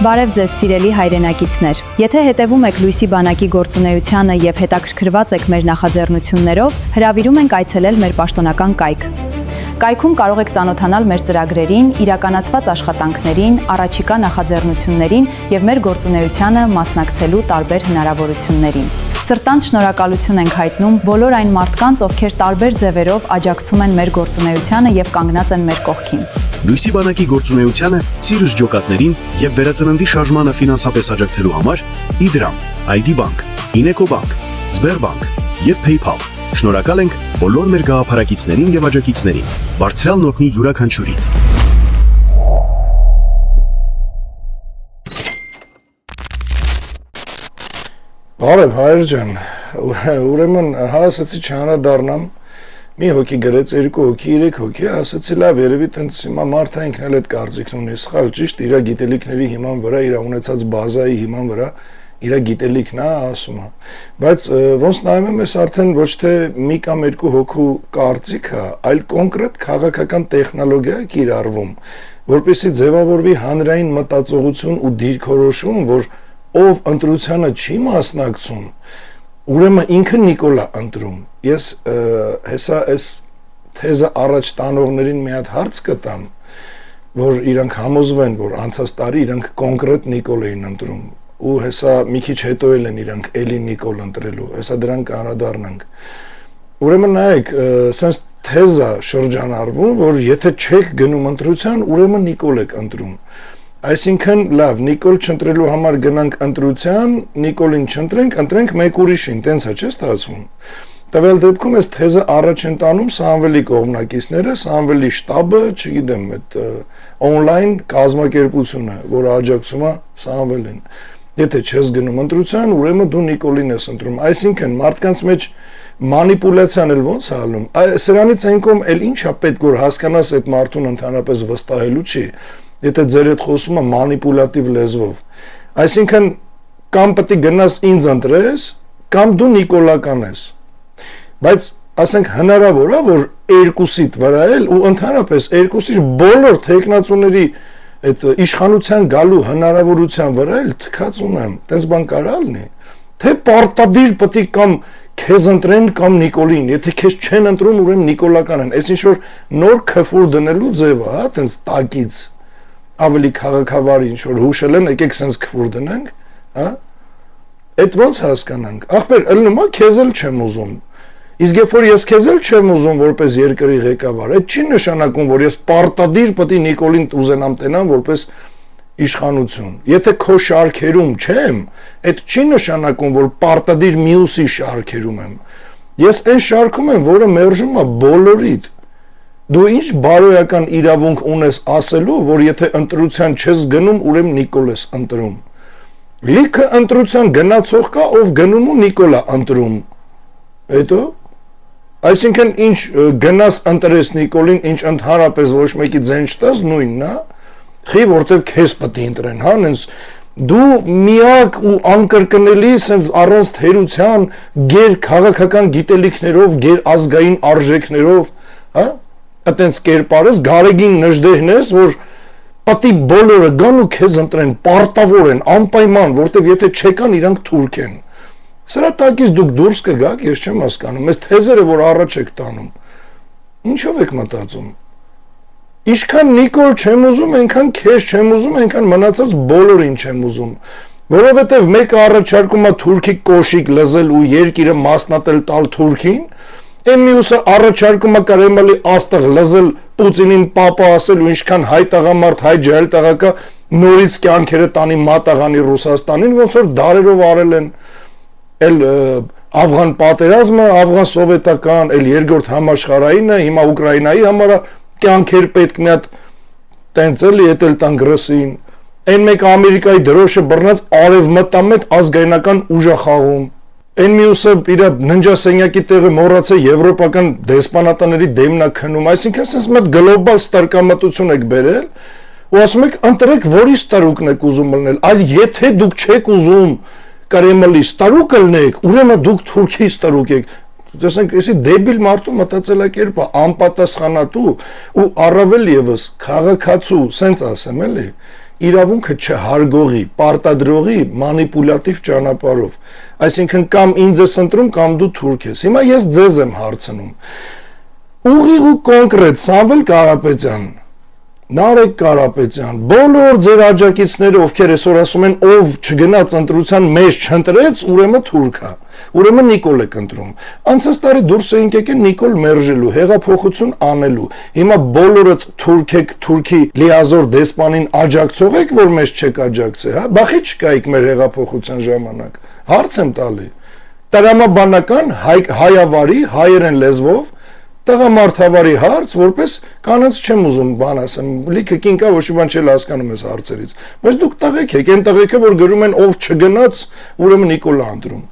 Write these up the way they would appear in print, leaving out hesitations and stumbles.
Բարև ձեզ սիրելի հայրենակիցներ։ Եթե հետևում եք Լույսի բանակի գործունեությանը եւ հետաքրքրված եք մեր նախաձեռնություններով, հրավիրում ենք այցելել մեր պաշտոնական կայք։ Կայքում կարող եք ծանոթանալ մեր ծրագրերին, իրականացված աշխատանքներին, առաջիկա նախաձեռնություններին եւ մեր գործունեությանը մասնակցելու տարբեր հնարավորություններին։ Սրտանց շնորհակալություն ենք հայտնում բոլոր այն մարդկանց, ովքեր տարբեր ձևերով աջակցում են մեր գործունեությանը եւ կանգնած են մեր կողքին։ Լույսի բանակի գործունեությանը, Սիրուս ջոկատներին եւ վերածննդի շարժմանը ֆինանսապես աջակցելու համար Իդրամ, ID Bank, Ineco Bank, Sberbank եւ PayPal։ Շնորհակալ ենք բոլոր մեր գաղափարակիցներին եւ աջակիցներին։ Բարձրալն օգնի յուրաքանչյուրիդ։ Բարև հայր ջան, ուրեմն հասեցի չանդրադառնամ, մի հոգի գրեց, 2 հոգի, 3 հոգի, ասեցի լավ, երևի տենց հիմա մարդը ինքն էլ այդ կարծիքն ունի, սխալ ճիշտ, իր գիտելիքների հիման վրա, իր ունեցած բազայի հիման վրա, իր գիտելիքն է ասում է, բայց ոնց նայում եմ, ես արդեն ոչ թե մի կամ 2 հոգու կարծիք է, այլ կոնկրետ քաղաքական տեխնոլոգիա է կիրառվում, որպեսզի ձևավորվի հանրային մտածողություն ու դիրքորոշում, որ ով ընտրությանը չի մասնակցում, ուրեմն ինքը Նիկոլ է ընտրում։ Ես հեսա այս թեզը առաջ տանողներին մի հատ հարց կտամ, որ իրանք համոզվեն, որ անցած տարի իրանք կոնկրետ Նիկոլ էին ընտրում, ու հեսա մի քիչ հետո են իրանք էլի Նիկոլ ընտրելու, հեսա դրանք անդրադառնանք։ Ուրեմն նայեք, sense թեզա շրջանառվում, որ եթե չեք գնում ընտրության, ուրեմն Նիկոլ եք ընտրում։ Այսինքն լավ, Նիկոլ չընտրելու համար գնանք ընտրության, Նիկոլին չընտրենք, ընտրենք մեկ ուրիշին, տենց է չէ՞ ստացվում։ Տվյալ դեպքում այս թեզը առաջ են տանում Սամվելի կողմնակիցները, Սամվելի շտաբը, չգիտեմ, այդ on-line կազմակերպությունը, որը աջակցում է Սամվելին։ Եթե չես գնում ընտրության, ուրեմն դու Նիկոլին ես ընտրում։ Այսինքն մարդկանց մեջ մանիպուլյացիան էլ ոնց է ալնում։ Սրանից այն կողմ էլ ինչ է պետք որ հասկանաս այդ մարդուն ընդհանրապես վստահելու չի։ Եթե ձեր հետ խոսում է մանիպուլատիվ լեզվով։ Այսինքն կամ պետք է գնաս ինձ ընտրես, կամ դու նիկոլական ես։ Բայց ասենք հնարավոր է որ երկուսիդ վրա էլ ու ընդհանրապես երկուսի բոլոր տեխնացուների այդ իշխանության գալու հնարավորության վրա էլ թքած ունեմ։ Տես բան կարա լինի։ Թե պարտադիր պետք է կամ քեզ ընտրեն կամ Նիկոլին, եթե քեզ չեն ընտրում, ուրեմն նիկոլական են։ Այս ինչ որ նոր քֆուր դնելու ձև է, հա, տենց տակից ավելի քաղաքավար ինչ որ հուշել են, եկեք sense քֆուր դնենք, հա։ Այդ ոնց հասկանանք։ Ախպեր, ելնում է քեզ էլ չեմ ուզում։ Իսկ երբ որ ես քեզ էլ չեմ ուզում որպես երկրի ղեկավար, այդ չի նշանակում, որ ես պարտադիր պետք է Նիկոլին ուզենամ տենամ որպես իշխանություն։ Եթե քո շարքերում չեմ, այդ չի նշանակում, որ պարտադիր մյուսի շարքերում եմ։ Ես այն շարքում եմ, որը մերժում է բոլորիդ։ Դու ինչ բարոյական իրավունք ունես ասելու, որ եթե ընտրության չես գնում, ուրեմն Նիկոլ ես ընտրում։ Լիքը ընտրության գնացող կա, ով գնում ու Նիկոլ է ընտրում։ Հետո այսինքն ինչ գնաս ընտրես Նիկոլին, ինչ ընդհանրապես ոչ մեկի ձեն չտաս, նույնն է։ Խի որտեվ քեզ պետք է ընտրեն, հա, նենց դու միակ ու անկրկնելի sense առանց թերության, գեր քաղաքական գիտելիքներով, գեր ազգային արժեքներով, հա, այտենց կերպարես, գարեգին նժդեհն ես, որ պատի բոլորը գան ու քեզ ընտրեն, պարտավոր են, անպայման, որտեվ եթե չեկան, իրանք թուրք են։ Սրա տակից դուք դուրս կգաք, ես չեմ հասկանում, այս թեզերը, որ առաջ եք տանում, ինչով եք մտածում։ Ինչքան Նիկոլ չեմ ուզում, այնքան քեզ չեմ ուզում, այնքան մնացած բոլորին չեմ ուզում, որովհետև մեկը առաջարկում է թուրքի կոշիկ լզել ու երկիրը մասնատել տալ թուրքին, այն մյուսը առաջարկում է Կրեմլի աստղ լզել Պուտինին պապա ասել ու ինչքան հայ տղամարդ, հայ ջահել տղա կա նորից կյանքերը տանի մատաղանի Ռուսաստանին, ոնց որ դարերով արել են, էլ Աֆղան պատերազմը, Աֆղան սովետական, էլ երկրորդ համաշխարհայինը, հիմա Ուկրաինայի համար կյանքեր պետք մի հատ տենց էլի էտել տան գրսին, այն մեկ Ամերիկայի դրոշը բռնած արևմտամետ ազգայնական ուժ է խաղում, այն մյուսը իր ննջասենյակի տեղը մոռացել եվրոպական դեսպանատաների դեմն է քնում, այսինքն sense մի գլոբալ ստարկամտություն եք բերել ու ասում եք ընտրեք որի ստարուկն եք ուզում լինել, այլ եթե դուք չեք ուզում Կրեմլի ստարուկը լինեք, ուրեմն դուք Թուրքիի ստարուկ եք։ Տեսնենք, էսի դեբիլ մարդու մտածելակերպը անպատասխանատու ու առավել եւս քաղաքացու, սենց ասեմ էլի, իրավունքը չհարգողի, պարտադրողի մանիպուլատիվ ճանապարհով։ Այսինքն կամ ինձ ես ընտրում, կամ դու թուրք ես։ Հիմա ես ձեզ եմ հարցնում։ Ուղիղ ու կոնկրետ Սամվել Կարապետյան, Նարեկ Կարապետյան, բոլոր ձեր աջակիցները, ովքեր այսօր ասում են, ով չգնաց ընտրության մեջ չընտրեց, ուրեմն թուրք է։ Ուրեմն Նիկոլ եք ընտրում։ Անցած տարի դուրս էինք եկել Նիկոլ մերժելու, հեղափոխություն անելու։ Հիմա բոլորդ թուրք եք, թուրքի լիազոր դեսպանին աջակցող եք, որ մեզ չեք աջակցել, հա։ Բախի չկայիք մեր հեղափոխության ժամանակ։ Հարց եմ տալի։ Տրամաբանական հայավարի, հայերեն լեզվով տղամարդավարի հարց, որպես կանանց չեմ ուզում բան ասեմ, լիքը կինկա ոչ մի բան չել հասկանում այս հարցերից, բայց դուք տղեկ եք, այն տղեկը, որ գրում են ով չգնաց, ուրեմն Նիկոլա ընտրում։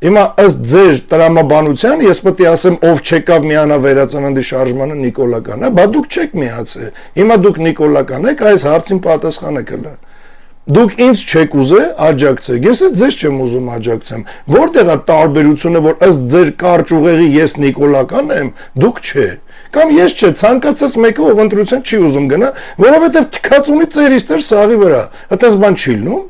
Հիմա ըստ ձեր տրամաբանության ես պետք է ասեմ ով չեկավ միանա վերածննդի շարժմանը Նիկոլական, հա, բա դուք չեք միացել։ Հիմա դուք Նիկոլական եք, այս հարցին պատասխանեք հլը։ Դուք ինձ չեք ուզե աջակցեք, ես էլ ձեզ չեմ ուզում աջակցեմ։ Որտեղ է տարբերությունը, որ ըստ ձեր կարճ ուղեղի ես Նիկոլական եմ, դուք չէ։ Կամ ես չէ, ցանկացած մեկը ով ընտրության չի ուզում գնա, որովհետև թքած ունի ծերից ծեր սաղի վրա։ Այդպես բան չի լինում։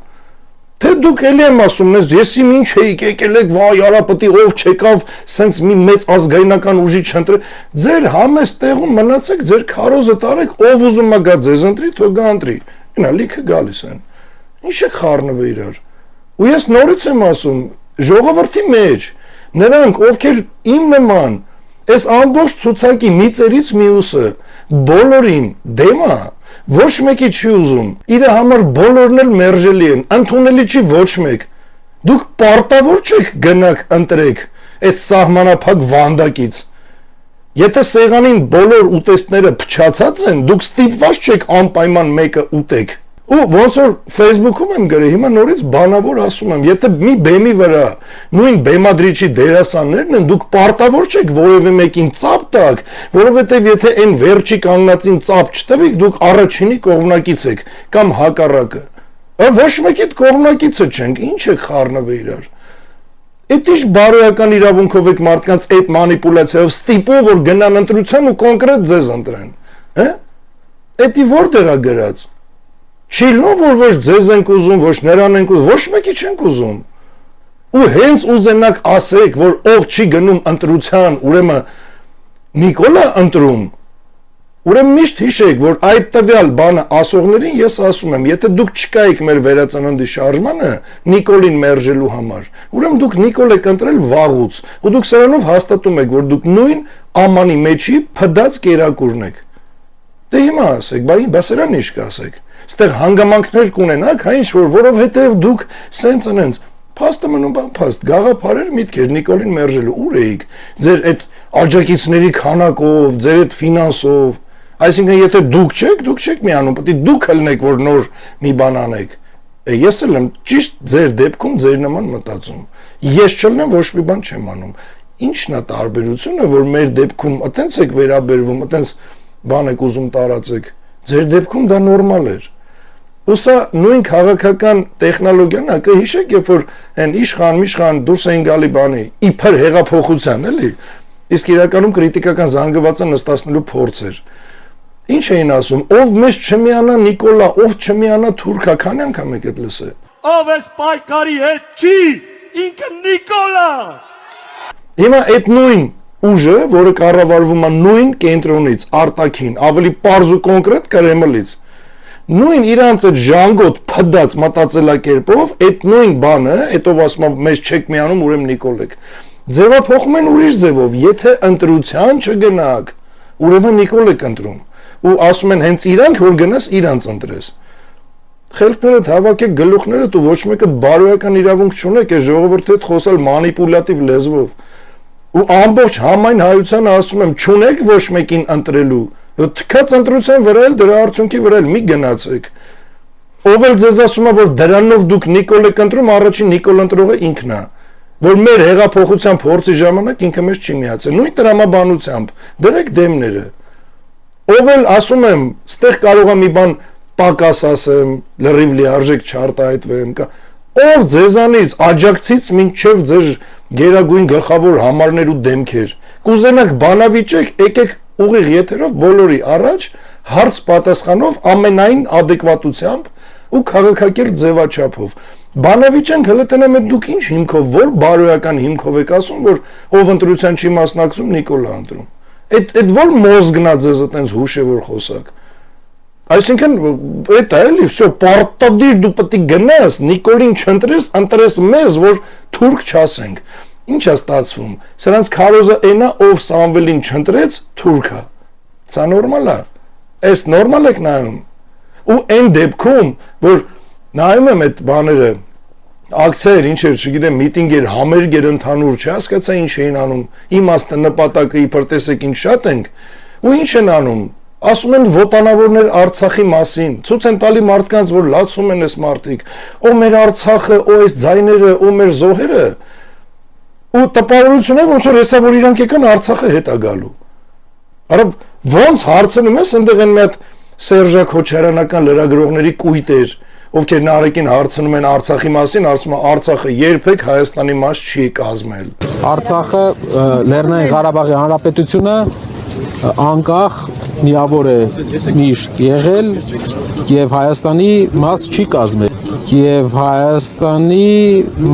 Թե դուք էլի եմ ասում ես իմ ինչ էիք եկել եք, վայ արապետի ով չեկավ, սենց մի մեծ ազգայնական ուժի չընտրել։ Ձեր համեստ տեղում մնացեք, ձեր քարոզը տարեք, ով ուզում է գա ձեզ ընտրի, թող գա ընտրի։ Ինա լիքը գալիս են։ Ինչ եք խառնվել իրար։ Ու ես նորից եմ ասում, ժողովրդի մեջ նրանք, ովքեր իմ նման, այս ամբողջ ցուցակի մի ծերից մյուսը, բոլորին դեմ է, ոչ մեկի չի ուզում, իր համար բոլորն էլ մերժելի են, ընդունելի չի ոչ մեկ։ Դուք պարտավոր չեք գնաք ընտրեք այս սահմանափակ վանդակից։ Եթե սեղանին բոլոր ուտեստները փչացած են, դուք ստիպված չեք անպայման մեկը ուտեք։ Ու ոնց որ Facebook-ում եմ գրել, հիմա նորից բանավոր ասում եմ, եթե մի բեմի վրա նույն բեմադրիչի դերասաններն են, դուք պարտավոր չեք որևէ մեկին ծափ տակ, որովհետև եթե այն վերջի կանգնածին ծափ չտվեք, դուք առաջինի կողմնակից եք կամ հակառակը։ Ոչ մեկիդ կողմնակիցը չենք, ինչ եք խառնվել իրար։ Էդ ինչ բարոյական իրավունքով եք մարդկանց այդ մանիպուլյացիայով ստիպում, որ գնան ընտրության ու կոնկրետ ձեզ ընտրեն, հա։ Էդի որտեղ է գրած։ Չի լինում, որ ոչ ձեզ ենք ուզում, ոչ նրան ենք ուզում, ոչ մեկի չենք ուզում։ Ու հենց ուզենակ ասեք, որ ով չի գնում ընտրության, ուրեմն Նիկոլա ընտրում։ Ուրեմն միշտ հիշեք, որ այդ տվյալ բանը ասողներին ես ասում եմ, եթե դուք չկայիք մեր վերածննդի շարժմանը Նիկոլին մերժելու համար, ուրեմն դուք Նիկոլ եք ընտրել վաղուց, ու դուք սրանով հաստատում եք, որ դուք նույն ամանի մեջի փդած կերակուրն եք։ Դե հիմա ասեք, բա սրան ինչ կասեք։ Ստեղ հանգամանքներ կունենաք, հա ինչ որ, որովհետև դուք սենց ընենց փաստը մնում բան փաստ, գաղափարեր միտքեր Նիկոլին մերժելու, ուր էիք, ձեր այդ աջակիցների քանակով, ձեր այդ ֆինանսով, այսինքն եթե դուք չեք միանում, պետք է դուք ելնեք, որ նոր մի բան անեք։ Ես էլ եմ ճիշտ ձեր դեպքում ձեր նման մտածում։ Ես չլնեմ ոչ մի բան չեմ անում։ Ինչն է տարբերությունը, որ մեր դեպքում այտենց եք վերաբերվում, այտենց բան եք ուզում տարածեք։ Ձեր դեպքում դա նորմալ էր։ Ու սա նույն քաղաքական տեխնոլոգիան է, կհիշեք, երբ որ այն իշխան դուրս էին գալի բանի, իբր հեղափոխության, էլի, իսկ իրականում քրիտիկական զանգվածը նստացնելու փորձ էր։ Ինչ էին ասում, ով մեզ չմիանա Նիկոլա, ով չմիանա թուրքա, քանի անգամ եք այդ լսել։ Ով էս պայքարի հետ չի, ինքը Նիկոլա։ Հիմա այդ նույն ուժը, որը կառավարվում է նույն կենտրոնից, արտաքին, ավելի պարզ ու կոնկրետ Կրեմլից, նույն իրանց այդ ժանգոտ փդած մտածելակերպով, այդ նույն բանը, հետո ասում եմ մեզ չեք միանում, ուրեմն Նիկոլ եք, ձևափոխում են ուրիշ ձևով, եթե ընտրության չգնաք, ուրեմն Նիկոլ եք ընտրում, ու ասում են հենց իրանք, որ գնաս իրանց ընտրես։ Խելքներդ հավաքեք, գլուխներդ ու ոչ մեկը բարոյական իրավունք չունեք այս ժողովրդի հետ խոսալ մանիպուլատիվ լեզվով։ Ու ամբողջ համայն հայությանը ասում եմ, չունեք ոչ մեկին ընտրելու, թքած ընտրության վրա էլ դրա արդյունքի վրա էլ մի գնացեք։ Ով էլ ձեզ ասում է, որ դրանով դուք Նիկոլ եք ընտրում, առաջին Նիկոլ ընտրողը ինքն է, որ մեր հեղափոխության փորձի ժամանակ ինքը մեզ չի միացել, նույն տրամաբանությամբ, դրեք դեմները։ Ով էլ ասում եմ, ստեղ կարող է մի բան պակաս ասեմ, լրիվ լիարժեք չարտահայտվեմ, ով ձեզանից աջակցից մինչև ձեր գերագույն գլխավոր համարներ ու դեմքեր, կուզենաք բանավիճեք, եկեք ուղիղ եթերով բոլորի առաջ հարց պատասխանով ամենայն ադեկվատությամբ ու քաղաքակիրթ ձևաչափով։ Բանավիճեն հələ տենեմ է դուք ինչ հիմքով, որ բարոյական հիմքով եք ասում, որ ով ընտրության չի մասնակցում Նիկոլա ընտրում։ Այդ որ մոզգն է ձեզ այտենց հուշևոր խոսակ։ Այսինքն այդ է էլի, всё, պարտադիր դու պետք է գնաս, Նիկոլին չընտրես, ընտրես մեզ, որ թուրք չասենք։ Ինչ է ստացվում։ Սրանց քարոզը այնա, ով Սամվելին չընտրեց, թուրք է։ Սա նորմալ է։ Էս նորմալ եք նայում։ Ու այն դեպքում, որ նայում եմ այդ բաները, ակցիաներ, ինչեր, չգիտեմ, միտինգեր, համերգեր ընդհանուր, չհասկացա ինչ էին անում։ Իմաստը նպատակը իբր տեսեք ինչ շատ ենք, ու ինչ են անում։ Ասում են վոտանավորներ Արցախի մասին, ցույց են տալի մարդկանց, որ լացում են այս մարդիկ, ու մեր Արցախը, ու այս ձայները, ու մեր զոհերը, ու տպավորություն է, ոնց որ հեսա որ իրանք եկան Արցախը հետ է գալու։ Արա ոնց հարցնում ես, այնտեղ են մի հատ Սերժա Քոչարյանական լրագրողների կույտեր, ովքեր նարեկին հարցնում են Արցախի մասին, ասում են Արցախը երբեք Հայաստանի մաս չի կազմել։ Արցախը Լեռնային Ղարաբաղի Հանրապետությունը անկախ միավոր է միշտ եղել եւ Հայաստանի մաս չի կազմել եւ Հայաստանի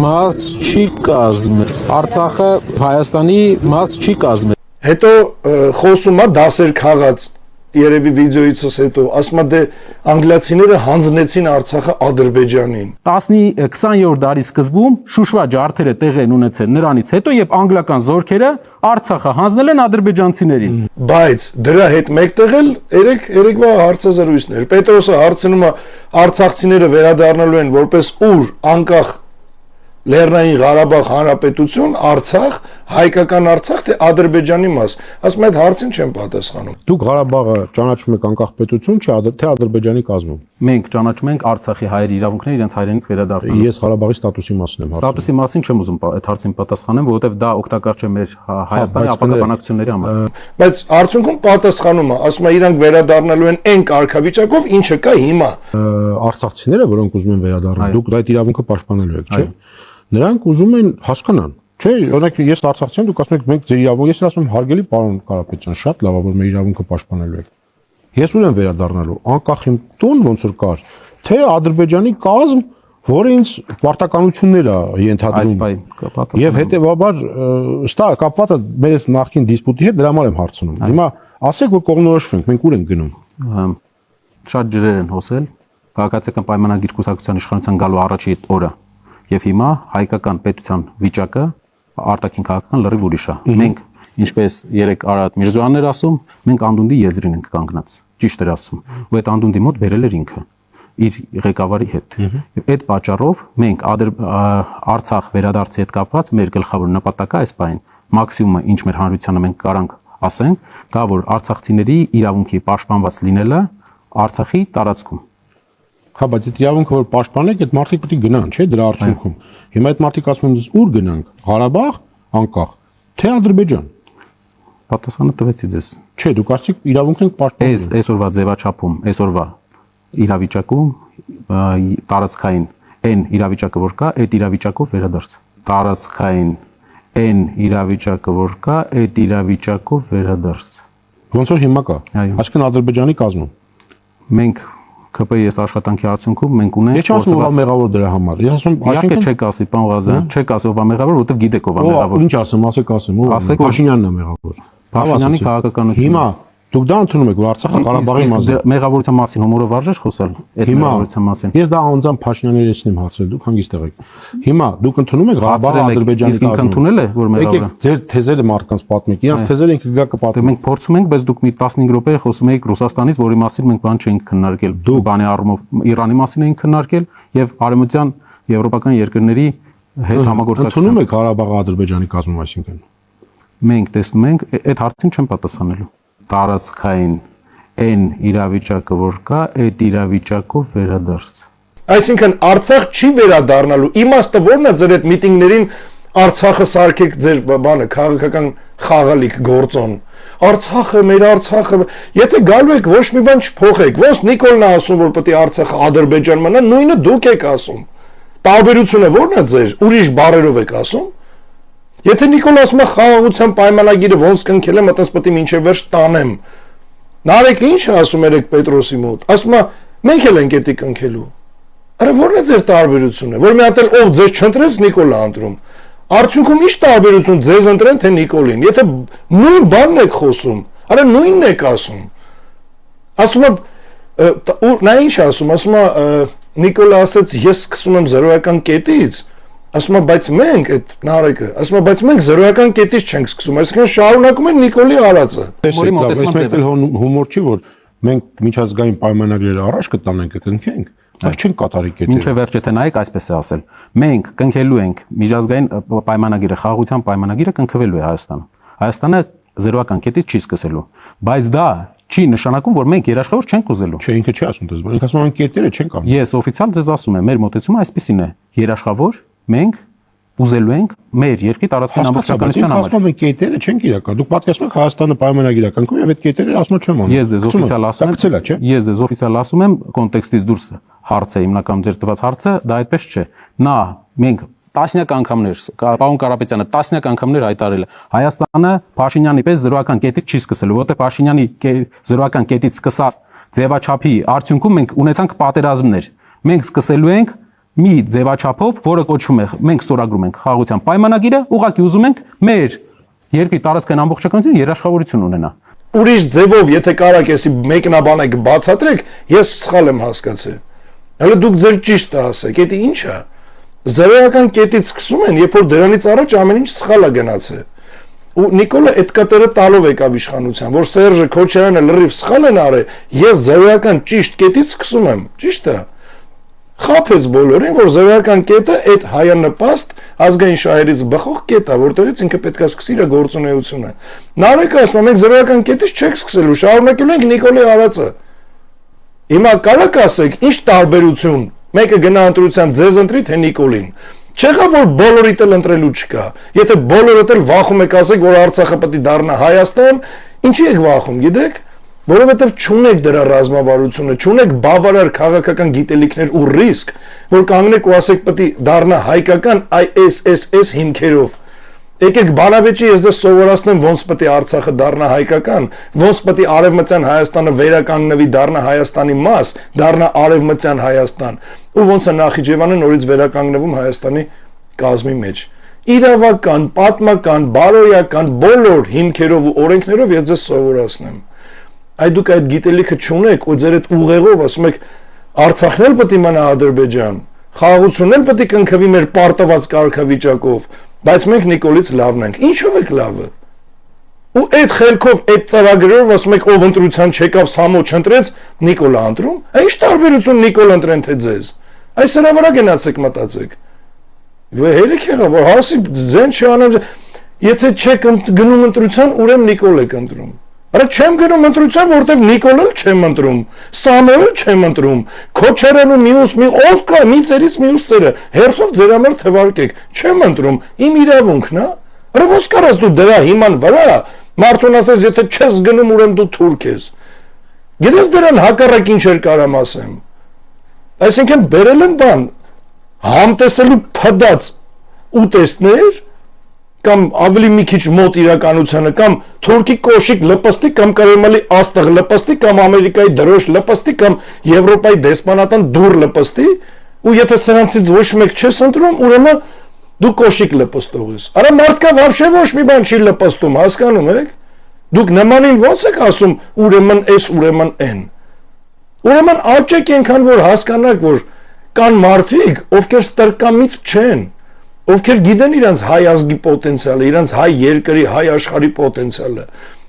մաս չի կազմել Արցախը Հայաստանի մաս չի կազմել Հետո խոսում է դասեր քաղած երևի վիդեոիցս հետո ասում է դե անգլիացիները հանձնեցին Արցախը Ադրբեջանին 20-րդ դարի սկզբում Շուշվա ջարդերը տեղ են ունեցել նրանից հետո երբ անգլիական զորքերը Արցախը հանձնել են ադրբեջանցիներին բայց դրա հետ մեկտեղ էլ երեկվա հարցազրույցներ Պետրոսը հարցնում է արցախցիները վերադառնալու են որպես ուր անկախ Լեռնային Ղարաբաղ Հանրապետություն, Արցախ, հայկական Արցախ, թե Ադրբեջանի մաս։ Ասում այդ հարցին չեմ պատասխանում։ Դուք Ղարաբաղը ճանաչում եք անկախ պետություն, թե Ադրբեջանի կազմում։ Մենք ճանաչում ենք Արցախի հայերի իրավունքները իրենց հայրենիք վերադառնալու։ Ես Ղարաբաղի ստատուսի մասին եմ հարցնում։ Ստատուսի մասին չեմ ուզում այդ հարցին պատասխանեմ, որովհետև դա օգտակար չէ մեր Հայաստանի ապագա բանակցությունների համար։ Բայց արդյունքում պատասխանում է, ասում է իրանք վերադառնալու են այն կարգավիճակով, ինչը կա հիմա։ Արցախցիները, որոնք ուզում են վերադառնալ, դուք այդ իրավունքը պաշտպանելու եք, չէ՞։ Նրանք ուզում են հասկանան, չէ՞, օրինակ ես արցախցի եմ, դուք ասում եք մենք ձեր իրավունք, ես ասում հարգելի պարոն Կարապետյան, շատ լավ է, որ մեր իրավունքը պաշտպանելու եք։ Ես ուր եմ վերադառնալու, անկախ իմ տուն ոնց որ կար, թե Ադրբեջանի կազմ, որը ինձ պարտականություններ է ենթադրում։ Եվ հետեւաբար ստա կապված է մեր այս նախկին դիսպուտի հետ, դրա համար եմ հարցնում։ Հիմա ասեք որ կողմնորոշվենք, մենք ուր ենք գնում։ Շատ ջրեր են հոսել, քաղաքացիական պայմանագիր կուսակցության իշխանության գալու առաջի օրը։ Եվ հիմա հայկական պետության վիճակը արտաքին քաղաքական լրիվ ուրիշ է։ Մենք ինչպես երեք Արարատ Միրզոյանն էր ասում, մենք անդունդի եզրին ենք կանգնած։ Ճիշտ էր ասում։ Ու այդ անդունդի մոտ բերել էր ինքը իր ղեկավարի հետ։ Եվ այդ պատճառով մենք Արցախ վերադարձի հետ կապված մեր գլխավոր նպատակը այս բան մաքսիմումը ինչ մեր հանրությանը մենք կարանք ասենք, դա որ արցախցիների իրավունքի պաշտպանված լինելը Արցախի տարածքում Հա, բայց այդ իրավունքը որ պաշտպանեք, այդ մարդիկ պետք է գնան, չէ՞, դրա արդյունքում։ Հիմա այդ մարդիկ ասում են ուր գնանք, Ղարաբաղ, անկախ, թե Ադրբեջան։ Պատասխանը տվեցի ձեզ։ Չէ, դուք ասիք իրավունքն եք պաշտպանում։ Այսօրվա ձևաչափում, այսօրվա իրավիճակում տարածքային այն իրավիճակը որ կա, այդ իրավիճակով վերադարձ։ Տարածքային այն իրավիճակը որ կա, այդ իրավիճակով վերադարձ։ Ոնց որ հիմա կա։ Այսինքն Ադրբեջանի կազմում։ Մենք ԿՊ-իս աշխատանքի արդյունքում մենք ունենք Ես ասում եմ մեղավոր դրա համար։ Ես ասում այսինքն չեք ասի, պարոն Ղազարյան, չեք ասի ով է մեղավոր, որովհետև գիտեք ով է մեղավոր։ Ինչ ասեմ, ասեմ, ով Փաշինյանն է մեղավոր։ Փաշինյանի քաղաքականությունը։ Հիմա դուք դա ընդունում եք, որ Արցախը Ղարաբաղի մաս է։ Մեղավորության մասին հումորով արժե խոսալ այդ մեղավորության մասին։ Ես դա անձամբ Փաշինյանների էսին եմ հարցրել, դուք հանգիստ եղեք։ Հիմա դուք ընդունում եք Ղարաբաղը Ադրբեջանի կազմում։ Իսկ ընդունել է, որ մեղավոր է։ Ձեր թեզերը մարդկանց պատմեք, իրանց թեզերը ինքը գա կպատմի։ Մենք փորձում ենք, բայց դուք մի 15 րոպե խոսում եք Ռուսաստանից, որի մասին մենք բան չենք քննարկել։ Դու բանի առումով Իրանի մասին ենք քննարկել եւ արևմտյան եվրոպական երկրների հետ համագործակցություն։ Ընդունում եք Ղարաբաղը Ադրբեջանի կազմում, այսինքն։ Մենք տեսնում ենք, այդ հարցին չեմ պատասխանելու։ Տարածքային այն իրավիճակը որ կա, այդ իրավիճակով վերադարձ։ Այսինքն Արցախ չի վերադառնալու։ Իմաստը ո՞րն է ձեր այդ միտինգներին Արցախը սարքեք ձեր բանը քաղաքական խաղալիք գործոն։ Արցախը, մեր Արցախը, եթե գալու եք ոչ մի բան չփոխեք, ոնց Նիկոլն է ասում, որ պետք է Արցախը Ադրբեջան մնա, նույնը դուք եք ասում։ Տարբերությունը ո՞րն է ձեր։ Ուրիշ բառերով եք ասում։ Եթե Նիկոլ ասում է խաղաղության պայմանագիրը ոնց կնքել եմ, այտենց պետք է մինչև վերջ տանեմ։ Նարեկը ինչ է ասում երեք Պետրոսի մոտ։ Ասում է մենք էլ ենք էդի կնքելու։ Արա ո՞րն է ձեր տարբերությունը, որ մի հատ էլ ով ձեզ չընտրեց Նիկոլա ընտրում։ Արդյունքում ի՞նչ տարբերություն ձեզ ընտրեն թե Նիկոլին։ Եթե նույն բանն եք խոսում, արա նույնն եք ասում։ Ասում եմ, նա ինչ ասում, ասում է Նիկոլա ասաց ես սկսում եմ 0-ական կետից, ասում է բայց մենք այդ Նարեկը, ասում է բայց մենք 0-ական կետից չենք սկսում, այսինքն շարունակում են Նիկոլի արածը։ Մենք հումոր չի որ մենք միջազգային պայմանագրերը առաջ կտանենք, կնքենք, բայց չենք կատարի կետերը։ Մինչև վերջ եթե նայեք, այսպես է ասել։ Մենք կնքելու ենք միջազգային պայմանագիրը, խաղաղության պայմանագիրը կնքվելու է Հայաստանում։ Հայաստանը 0-ական կետից չի սկսելու, բայց դա չի նշանակում, որ մենք երաշխավոր չենք ուզելու։ Չէ, ինքը չի ասում դες, ինքը ասում է կետերը չենք անում։ Ես օֆիցիալ ձեզ ասում եմ, մեր մոտեցումը այսպեսին է. երաշխավոր մենք ուզելու ենք մեր երկրի տարածքային ամբողջականության համար։ Ասում ենք կետերը չենք իրական։ Դուք պատկերացնում եք Հայաստանը պայմանագիր կնքում եւ այդ կետերը ասում չեմ անում։ Ես ձեզ օֆիցիալ ասում եմ, կոնտեքստից դուրս հարց է, հիմնական ձեր տված հարցը, դա այդպես չէ։ Նա մենք տասնյակ անգամներ, պարոն Կարապետյանը տասնյակ անգամներ հայտարարել է, Հայաստանը Փաշինյանի պես 0-ական կետից չի սկսելու, որտեղ Փաշինյանի 0-ական կետից սկսած ձևաչափի արդյունքում մենք ունեցանք պատերազմներ։ Մենք սկսելու ենք մի ձևաչափով, որը կոչվում է, մենք ստորագրում ենք խաղաղության պայմանագիրը, ուղղակի ուզում ենք մեր երկրի տարածքային ամբողջականությունը երաշխավորություն ունենա։ Ուրիշ ձևով, եթե կարաք էսի մեկնաբանեք, բացատրեք, ես սխալ եմ հասկացել։ Հələ դուք ձեր ճիշտը ասեք, դա ի՞նչ է։ 0-ական կետից սկսում են, երբ որ դրանից առաջ ամեն ինչ սխալ է գնացել։ Ու Նիկոլը այդ կտերը տալով եկավ իշխանության, որ Սերժը Քոչարյանը լրիվ սխալ են արել, ես 0-ական ճիշտ կետից սկսում եմ, ճիշտ է։ Խափեց բոլորին, որ 0-ական կետը այդ հայանպաստ ազգային շահերից բխող կետ է, որտեղից ինքը պետք է սկսի իր գործունեությունը։ Նարեկը ասում է, մենք 0-ական կետից չենք սկսելու, շարունակելու ենք Նիկոլի արածը։ Հիմա կարաք ասեք, ինչ տարբերություն, մեկը գնա ընտրության ձեզ ընտրի, թե Նիկոլին։ Չեղա որ բոլորիդ էլ ընտրելու չկա։ Եթե բոլորդ էլ վախում եք ասեք, որ Արցախը պետք է դառնա Հայաստան, ինչի եք վախում, գիտեք։ Որովհետև չունեք դրա ռազմավարությունը, չունեք բավարար քաղաքական գիտելիքներ ու ռիսկ, որ կանգնեք ու ասեք պետք է դառնա հայկական ISSS հիմքերով։ Եկեք բանավեճի ես դες սովորացնեմ ոնց պետք է Արցախը դառնա հայկական, ոնց պետք է արևմտյան Հայաստանը վերականգնվի, դառնա Հայաստանի մաս, դառնա արևմտյան Հայաստան, ու ոնց է Նախիջևանը նորից վերականգնվում Հայաստանի կազմի մեջ։ Իրավական, պատմական, բարոյական բոլոր հիմքերով ու օրենքներով ես դες սովորացնեմ։ Այ դուք այդ գիտելիքը չունեք ու ձեր այդ ուղեղով ասում եք Արցախն էլ պետք է մնա Ադրբեջան, խաղաղությունն էլ պետք է կնքվի մեր պարտված կարգավիճակով, բայց մենք Նիկոլից լավն ենք։ Ինչով եք լավը։ Ու այդ խելքով, այդ ծրագրերով ասում եք ով ընտրության չեկավ, Սամո չընտրեց, Նիկոլա ընտրում։ Ինչ տարբերություն Նիկոլ ընտրեն թե ձեզ։ Այս սրա վրա գնացեք մտածեք։ Հերիք եղավ, որ հասի ձեն չանեմ, եթե չեք գնում ընտրության, ուրեմն Նիկոլ եք ընտրում։ Արա չեմ գնում ընտրության, որտեվ Նիկոլը չեմ ընտրում, Սամոյել չեմ ընտրում, Քոչարյանը մյուս մի ով կա, մի ծերից մյուս ծերը, հերթով ձեր համար թվարկեք, չեմ ընտրում, իմ իրավունքն է։ Արա ո՞ս կարաս դու դրա հիման վրա մարդուն ասես, եթե չես գնում, ուրեմն դու թուրք ես։ Գիտես դրան հակառակ ինչ էր կարամ ասեմ։ Այսինքն բերել են բան, համտեսելու փդած ուտեստներ կամ ավելի մի քիչ մոտ իրականությանը կամ թուրքի կոշիկ լպստիկ կամ կարեմալի աստղ լպստիկ կամ Ամերիկայի դրոշ լպստիկ կամ Եվրոպայի դեսպանատան դուր լպստի ու եթե սրանցից ոչ մեկ չես ընտրում ուրեմն դու կոշիկ լպստող ես։ Արա մարդկա вообще ոչ մի բան չի լպստում, հասկանում եք։ Դուք նմանին ո՞նց եք ասում ուրեմն էս ուրեմն են։ Ուրեմն աճեք այնքան որ հասկանաք որ կան մարդիկ ովքեր ստրկամիտ չեն ովքեր գիտեն իրանց հայ ազգի պոտենցիալը, իրանց հայ երկրի, հայ աշխարհի պոտենցիալը,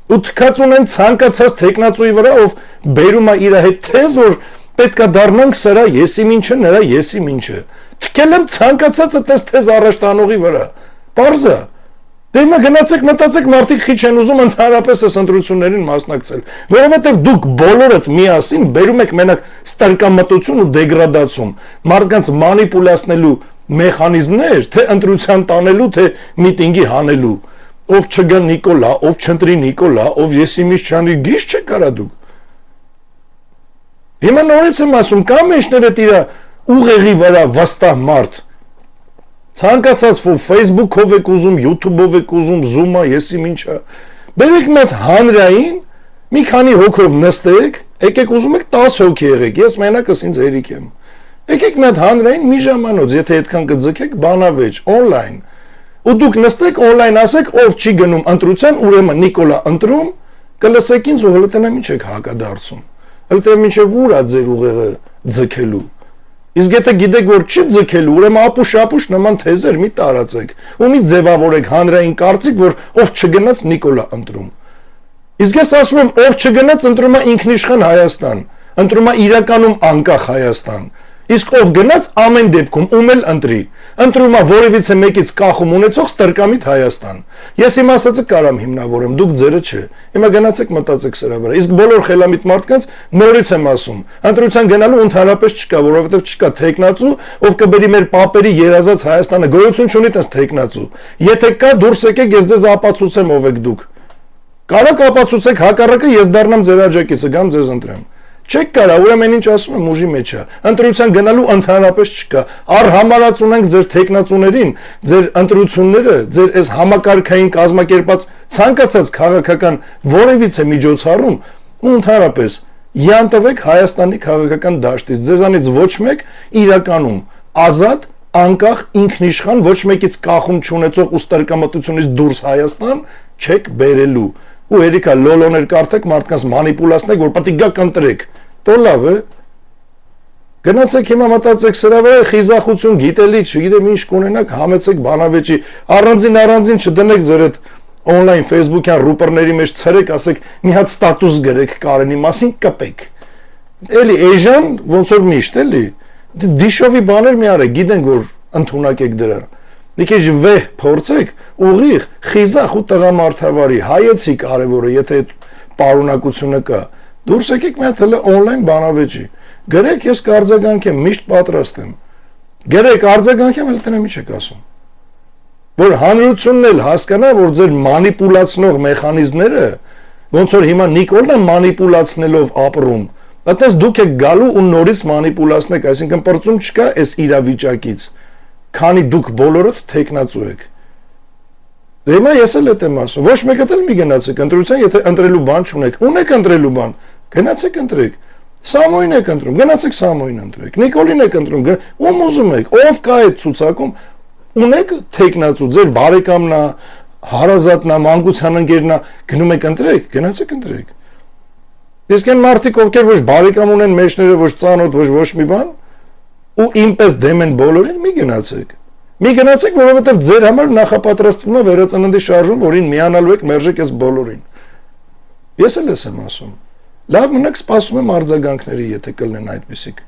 ու թքած ունեն ցանկացած տեխնացուի վրա, ով բերում է իր հետ թեզ, որ պետքա դառնանք սրա եսիմ ինչը, նրա եսիմ ինչը։ Թքել եմ ցանկացածը թեզ առաջ տանողի վրա։ Պարզը։ Դե հիմա գնացեք մտածեք մարդիկ քիչ են ուզում ընդհանրապես այս ընտրություններին մասնակցել, որովհետև դուք բոլորդ միասին բերում եք մենակ ստրկամտություն ու դեգրադացում, մարդկանց մանիպուլացնելու մեխանիզմներ, թե ընտրության տանելու, թե միտինգի հանելու, ով չգա Նիկոլա, ով չընտրի Նիկոլա, ով եսիմից չանի, գիշ չեք կարա դուք։ Հիմա նորից եմ ասում, կա մեջները տիրա ուղեղի վրա վստահ մարդ, ցանկացած Facebook-ով եք ուզում, YouTube-ով եք ուզում, Zoom-ա, եսիմ ինչա, բերեք մեծ հանրային, մի քանի հոգով նստեք, եկեք ուզում եք 10 հոգի եղեք, ես մենակս ինձ հերիք եմ։ Եկեք մի հատ հանրային մի ժամանոց, եթե այդքան կձգեք, բանավեճ, on-line։ Ու դուք նստեք on-line ասեք, ով չի գնում ընտրության, ուրեմն Նիկոլա ընտրում, կլսեք ինձ ու հələ տնա ինչ եք հակադարձում։ Հələ թե մինչև ուր է ձեր ուղեղը ձգելու։ Իսկ եթե գիտեք, որ չի ձգելու, ուրեմն ապուշ նման թեզեր մի տարածեք ու մի ձևավորեք հանրային կարծիք, որ ով չգնաց Նիկոլա ընտրում։ Իսկ ես ասում եմ, ով չգնաց ընտրում է ինքնիշխան Հայաստան, ընտրում է իրականում անկախ Հայաստան։ Իսկ ով գնաց ամեն դեպքում ում էլ ընտրի, ընտրում է որևիցե մեկից կախում ունեցող ստրկամիտ Հայաստան։ Ես իմ ասածը կարամ հիմնավորեմ, դուք ձերը չէ։ Հիմա գնացեք մտածեք սրա վրա։ Իսկ բոլոր խելամիտ մարդկանց նորից եմ ասում, ընտրության գնալու ընդհանրապես չկա, որովհետև չկա թեկնածու, ով կբերի մեր պապերի երազած Հայաստանը, գոյություն չունի տես թեկնածու։ Եթե կա, դուրս եկեք, ես ձեզ ապացուցեմ ով եք դուք։ Կարակ ապացուցեք հակառակը, ես դառնամ ձեր աջակիցը, գամ ձեզ ընտրեմ։ Չեք կարա, ուրեմն ինչ ասում եմ ուժի մեջ է։ Ընտրության գնալու ընդհանրապես չկա։ Առհամարած ունենք ձեր թեկնածուներին, ձեր ընտրությունները, ձեր այս համակարգային կազմակերպած ցանկացած քաղաքական որևիցե միջոցառում ու ընդհանրապես յանտվեք Հայաստանի քաղաքական դաշտից։ Ձեզանից ոչ մեկ իրականում ազատ, անկախ, ինքնիշխան, ոչ մեկից կախում չունեցող ու ստրկամտությունից դուրս Հայաստան չեք բերելու։ Ու երիկա լոլոներ կարդեք, մարդկանց մանիպուլացնեք, որ պետք է գաք ընտրեք։ Տո լավ է։ Գնացեք հիմա մտածեք սրա վրա, խիզախություն, գիտելիք, չգիտեմ ինչ կունենաք, համեցեք բանավեճի, առանձին չդնեք ձեր այդ on-line Facebook-յան ռուպերների մեջ ցրեք, ասեք մի հատ ստատուս գրեք Կարենի մասին, կպեք։ Էլի էժան ոնց որ միշտ, էլի։ Դիշովի բաներ մի արեք, գիտենք որ ընդունակ եք դրան։ Դիքեջ վեհ փորձեք, ուղիղ, խիզախ ու տղամարդավարի, հայեցի կարևորը, եթե այդ պարունակությունը կա։ Դուրս եկեք մի հատ հələ on-line բանավեճի։ Գրեք, ես կարձագանք եմ, միշտ պատրաստ եմ։ Գրեք, արձագանք եմ, հələ տնեմ ինչ եք ասում։ Որ հանրությունն էլ հասկանա, որ ձեր մանիպուլացնող մեխանիզմները, ոնց որ հիմա Նիկոլն է մանիպուլացնելով ապրում, այդպես դուք եք գալու ու նորից մանիպուլացնեք, այսինքն պրծում չկա այս իրավիճակից, քանի դուք բոլորդ թեկնածու եք։ Դե հիմա ես էլ եմ ասում, ոչ մեկը էլ մի գնացեք ընտրության, եթե ընտրելու բան չունեք, ունեք ընտրելու բան, գնացեք ընտրեք։ Սամոյին եք ընտրում, գնացեք Սամոյին ընտրեք։ Նիկոլին եք ընտրում, ում ուզում եք, ով կա այդ ցուցակում, ունեք թեկնածու, ձեր բարեկամն է, հարազատն է, մանկության ընկերն է, գնում եք ընտրեք, գնացեք ընտրեք։ Իսկ այն մարդիկ, ովքեր ոչ բարեկամ ունեն, մեջները ոչ ծանոթ, ոչ մի բան, ու ինպես դեմ են բոլորին, մի գնացեք։ Մի գնացեք, որովհետև ձեր համար նախապատրաստվում է վերածննդի շարժում, որին միանալու եք, մերժեք այս բոլորին։ Ես էլ եմ ասում։ Լավ մնաք, սպասում եմ արձագանքների, եթե կլինեն այդպիսիք։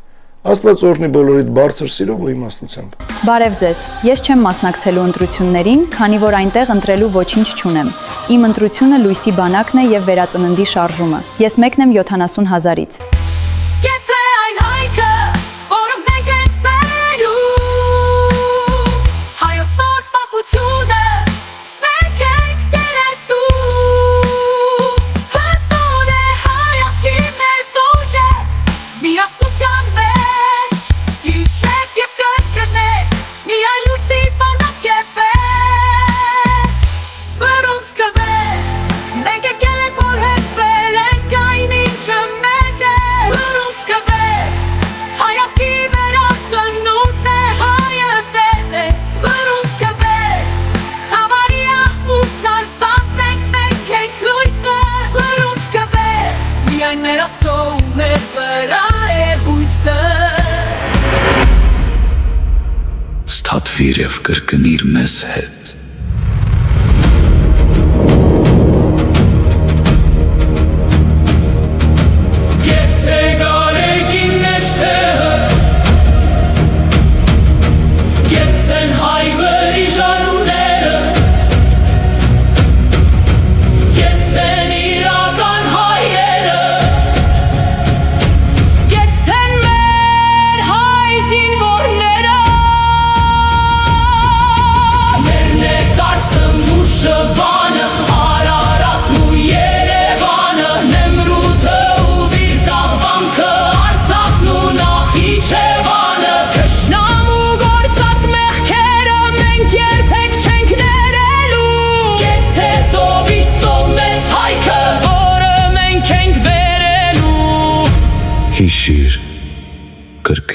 Աստված օրհնի բոլորիդ բարձր սիրով ու իմաստությամբ։ Բարև ձեզ։ Ես չեմ մասնակցելու ընտրություններին, քանի որ այնտեղ ընտրելու ոչինչ չունեմ։ Իմ ընտրությունը լույսի բանակն է եւ վերածննդի շարժումը։ Ես մեկն եմ 70 հազարից։ Ստատվիր և կրկնիր մեզ հետ։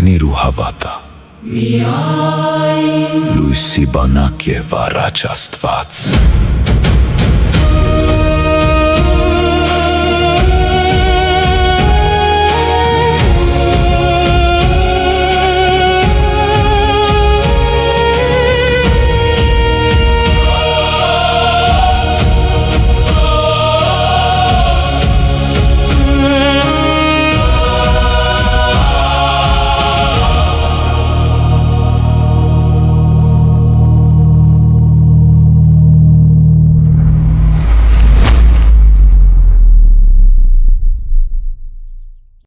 կրկնիր ու հավատա։ Լույսի բանակ եւ առաջ Աստված։